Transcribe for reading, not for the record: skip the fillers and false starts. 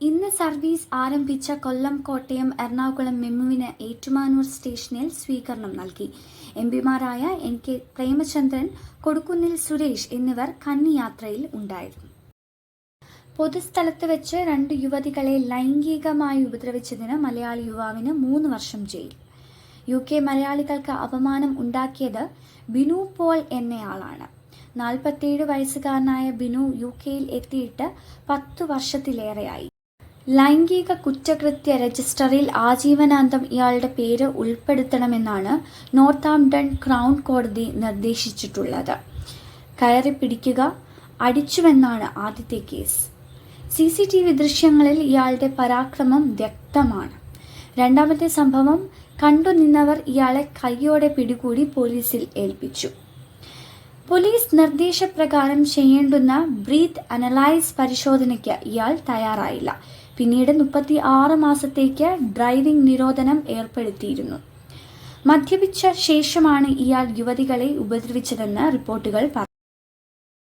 ഇന്ന് സർവീസ് ആരംഭിച്ച കൊല്ലം, കോട്ടയം, എറണാകുളം മെമുവിന് ഏറ്റുമാനൂർ സ്റ്റേഷനിൽ സ്വീകരണം നൽകി. എംപിമാരായ N.K. പ്രേമചന്ദ്രൻ, കൊടിക്കുന്നിൽ സുരേഷ് എന്നിവർ കന്നിയാത്രയിൽ ഉണ്ടായിരുന്നു. പൊതുസ്ഥലത്ത് വെച്ച് 2 യുവതികളെ ലൈംഗികമായി ഉപദ്രവിച്ചതിന് മലയാളി യുവാവിന് 3 വർഷം ജയിൽ. UK മലയാളികൾക്ക് അപമാനം ഉണ്ടാക്കിയത് ബിനു പോൾ എന്നയാളാണ്. 47 വയസ്സുകാരനായ ബിനു UKയിൽ എത്തിയിട്ട് 10 വർഷത്തിലേറെയായി. ലൈംഗിക കുറ്റകൃത്യ രജിസ്റ്ററിൽ ആജീവനാന്തം ഇയാളുടെ പേര് ഉൾപ്പെടുത്തണമെന്നാണ് നോർത്താംപ്ടൺ ക്രൗൺ കോടതി നിർദ്ദേശിച്ചിട്ടുള്ളത്. കയറി പിടിക്കുക, അടിച്ചുവെന്നാണ് ആദ്യത്തെ കേസ്. CCTV ദൃശ്യങ്ങളിൽ ഇയാളുടെ പരാക്രമം വ്യക്തമാണ്. രണ്ടാമത്തെ സംഭവം കണ്ടുനിന്നവർ ഇയാളെ കൈയോടെ പിടികൂടി പോലീസിൽ ഏൽപ്പിച്ചു. പോലീസ് നിർദ്ദേശപ്രകാരം ചെയ്യേണ്ടുന്ന ബ്രീത്ത് അനലൈസ് പരിശോധനയ്ക്ക് ഇയാൾ തയ്യാറായില്ല. പിന്നീട് 36 മാസത്തേക്ക് ഡ്രൈവിംഗ് നിരോധനം ഏർപ്പെടുത്തിയിരുന്നു. മദ്യപിച്ച ശേഷമാണ് ഇയാൾ യുവതികളെ ഉപദ്രവിച്ചതെന്ന് റിപ്പോർട്ടുകൾ പറഞ്ഞു.